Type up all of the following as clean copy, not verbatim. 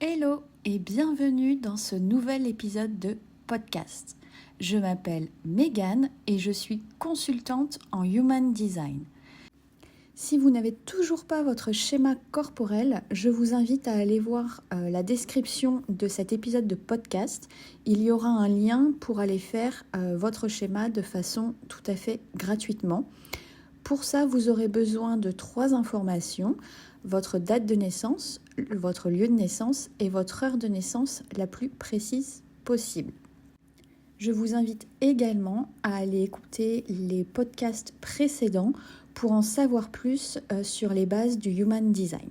Hello et bienvenue dans ce nouvel épisode de podcast. Je m'appelle Megan et je suis consultante en Human Design. Si vous n'avez toujours pas votre schéma corporel, je vous invite à aller voir la description de cet épisode de podcast. Il y aura un lien pour aller faire votre schéma de façon tout à fait gratuitement. Pour ça, vous aurez besoin de 3 informations: votre date de naissance, votre lieu de naissance et votre heure de naissance la plus précise possible. Je vous invite également à aller écouter les podcasts précédents pour en savoir plus sur les bases du Human Design.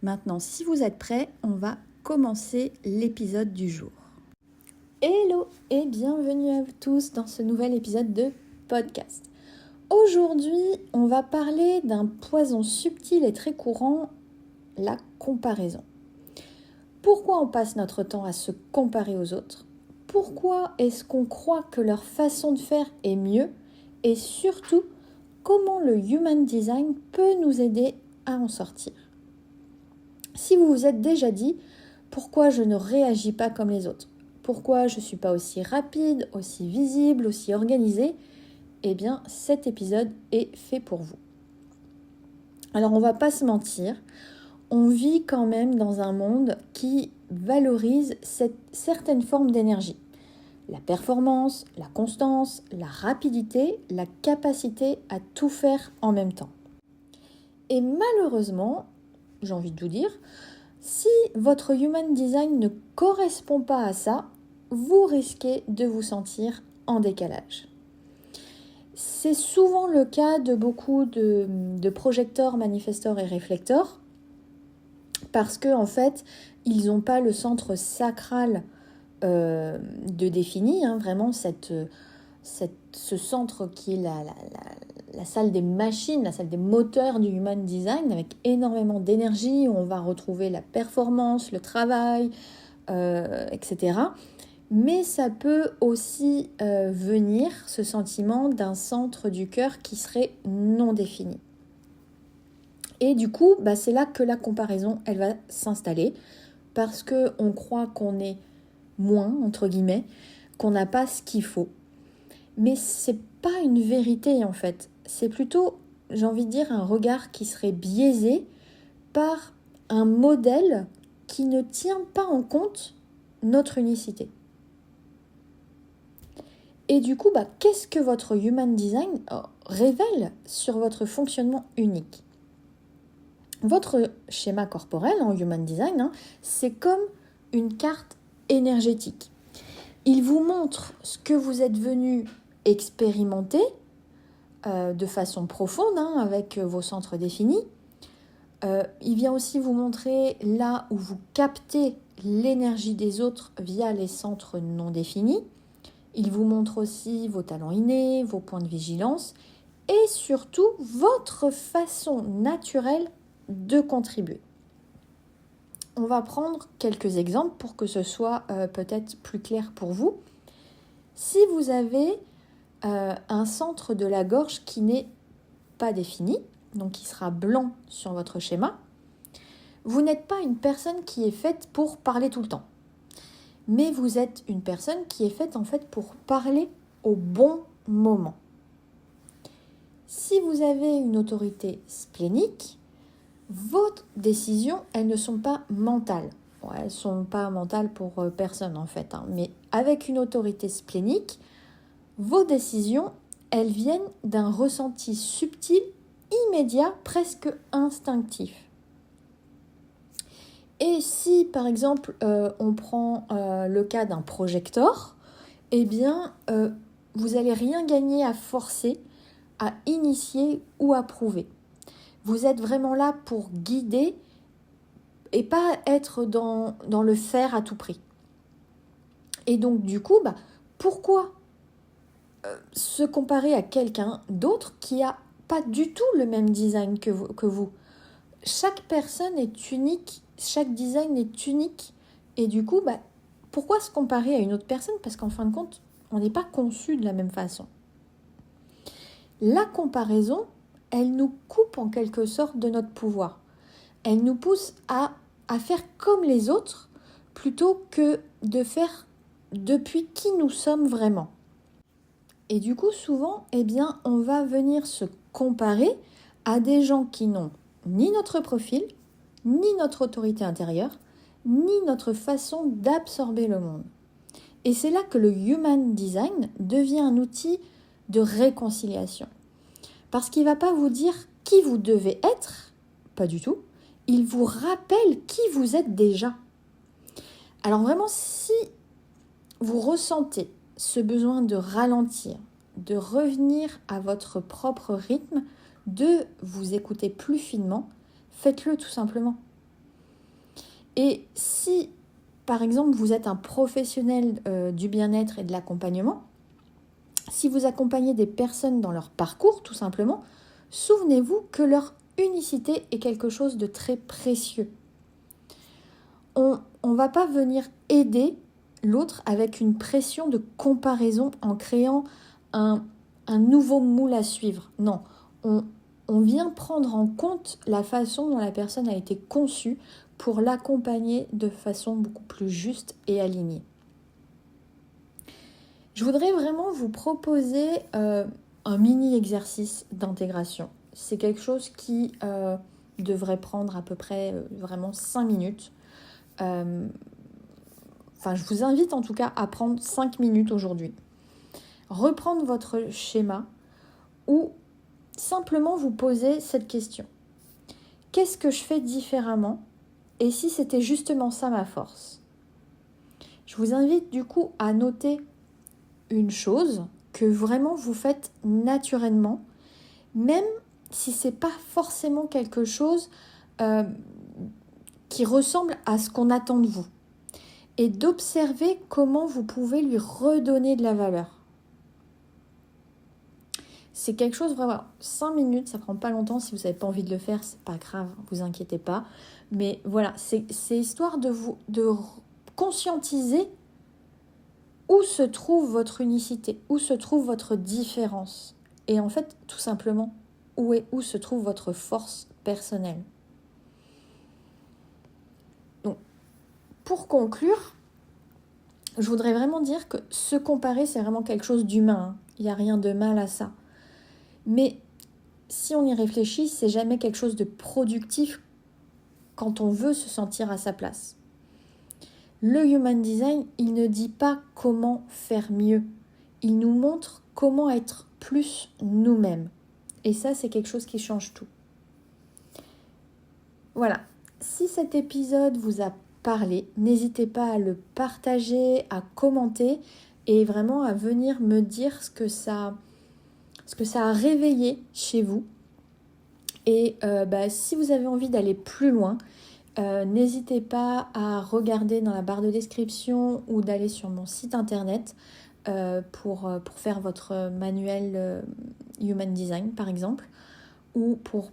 Maintenant, si vous êtes prêts, on va commencer l'épisode du jour. Hello et bienvenue à vous tous dans ce nouvel épisode de podcast. Aujourd'hui, on va parler d'un poison subtil et très courant, la comparaison. Pourquoi on passe notre temps à se comparer aux autres ? Pourquoi est-ce qu'on croit que leur façon de faire est mieux ? Et surtout, comment le Human Design peut nous aider à en sortir ? Si vous vous êtes déjà dit « Pourquoi je ne réagis pas comme les autres ? Pourquoi je ne suis pas aussi rapide, aussi visible, aussi organisée ?» Eh bien, cet épisode est fait pour vous. Alors, on ne va pas se mentir, on vit quand même dans un monde qui valorise certaines formes d'énergie. La performance, la constance, la rapidité, la capacité à tout faire en même temps. Et malheureusement, j'ai envie de vous dire, si votre Human Design ne correspond pas à ça, vous risquez de vous sentir en décalage. C'est souvent le cas de beaucoup de projecteurs, manifestors et réflecteurs, parce qu'en fait, ils n'ont pas le centre sacral de défini, vraiment ce centre qui est la salle des machines, la salle des moteurs du Human Design, avec énormément d'énergie, où on va retrouver la performance, le travail, etc. Mais ça peut aussi venir, ce sentiment, d'un centre du cœur qui serait non défini. Et du coup, c'est là que la comparaison, elle va s'installer, parce qu'on croit qu'on est moins, entre guillemets, qu'on n'a pas ce qu'il faut. Mais c'est pas une vérité, en fait. C'est plutôt, j'ai envie de dire, un regard qui serait biaisé par un modèle qui ne tient pas en compte notre unicité. Et du coup, qu'est-ce que votre Human Design révèle sur votre fonctionnement unique ? Votre schéma corporel en Human Design, c'est comme une carte énergétique. Il vous montre ce que vous êtes venu expérimenter de façon profonde, avec vos centres définis. Il vient aussi vous montrer là où vous captez l'énergie des autres via les centres non définis. Il vous montre aussi vos talents innés, vos points de vigilance et surtout votre façon naturelle de contribuer. On va prendre quelques exemples pour que ce soit peut-être plus clair pour vous. Si vous avez un centre de la gorge qui n'est pas défini, donc qui sera blanc sur votre schéma, vous n'êtes pas une personne qui est faite pour parler tout le temps. Mais vous êtes une personne qui est faite en fait pour parler au bon moment. Si vous avez une autorité splénique, vos décisions, elles ne sont pas mentales. Elles ne sont pas mentales pour personne en fait. Mais avec une autorité splénique, vos décisions, elles viennent d'un ressenti subtil, immédiat, presque instinctif. Et si, par exemple, on prend le cas d'un projecteur, eh bien, vous n'allez rien gagner à forcer, à initier ou à prouver. Vous êtes vraiment là pour guider et pas être dans le faire à tout prix. Et donc, du coup, pourquoi se comparer à quelqu'un d'autre qui n'a pas du tout le même design que vous ? Chaque personne est unique, chaque design est unique. Et du coup, pourquoi se comparer à une autre personne ? Parce qu'en fin de compte, on n'est pas conçu de la même façon. La comparaison, elle nous coupe en quelque sorte de notre pouvoir. Elle nous pousse à à faire comme les autres plutôt que de faire depuis qui nous sommes vraiment. Et du coup, souvent, on va venir se comparer à des gens qui n'ont ni notre profil, ni notre autorité intérieure, ni notre façon d'absorber le monde. Et c'est là que le Human Design devient un outil de réconciliation. Parce qu'il ne va pas vous dire qui vous devez être, pas du tout. Il vous rappelle qui vous êtes déjà. Alors vraiment, si vous ressentez ce besoin de ralentir, de revenir à votre propre rythme, de vous écouter plus finement, faites-le tout simplement. Et si, par exemple, vous êtes un professionnel du bien-être et de l'accompagnement, si vous accompagnez des personnes dans leur parcours, tout simplement, souvenez-vous que leur unicité est quelque chose de très précieux. On ne va pas venir aider l'autre avec une pression de comparaison en créant un nouveau moule à suivre. Non, on vient prendre en compte la façon dont la personne a été conçue pour l'accompagner de façon beaucoup plus juste et alignée. Je voudrais vraiment vous proposer un mini-exercice d'intégration. C'est quelque chose qui devrait prendre à peu près vraiment 5 minutes. Je vous invite en tout cas à prendre 5 minutes aujourd'hui. Reprendre votre schéma ou simplement vous poser cette question. Qu'est-ce que je fais différemment ? Et si c'était justement ça ma force ? Je vous invite du coup à noter une chose que vraiment vous faites naturellement, même si c'est pas forcément quelque chose qui ressemble à ce qu'on attend de vous, et d'observer comment vous pouvez lui redonner de la valeur. C'est quelque chose vraiment, 5 minutes, ça prend pas longtemps. Si vous n'avez pas envie de le faire, c'est pas grave, vous inquiétez pas. Mais voilà, c'est histoire de conscientiser où se trouve votre unicité, où se trouve votre différence. Et en fait, tout simplement, où se trouve votre force personnelle. Donc, pour conclure, je voudrais vraiment dire que se comparer, c'est vraiment quelque chose d'humain. Il n'y a rien de mal à ça. Mais si on y réfléchit, c'est jamais quelque chose de productif quand on veut se sentir à sa place. Le Human Design, il ne dit pas comment faire mieux. Il nous montre comment être plus nous-mêmes. Et ça, c'est quelque chose qui change tout. Voilà. Si cet épisode vous a parlé, n'hésitez pas à le partager, à commenter et vraiment à venir me dire ce que ça a réveillé chez vous. Et si vous avez envie d'aller plus loin, n'hésitez pas à regarder dans la barre de description ou d'aller sur mon site internet pour faire votre manuel Human Design par exemple, ou pour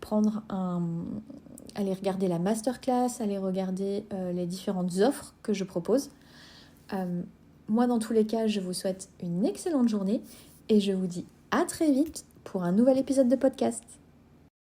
aller regarder la masterclass, aller regarder les différentes offres que je propose. Moi dans tous les cas, je vous souhaite une excellente journée et je vous dis à très vite pour un nouvel épisode de podcast.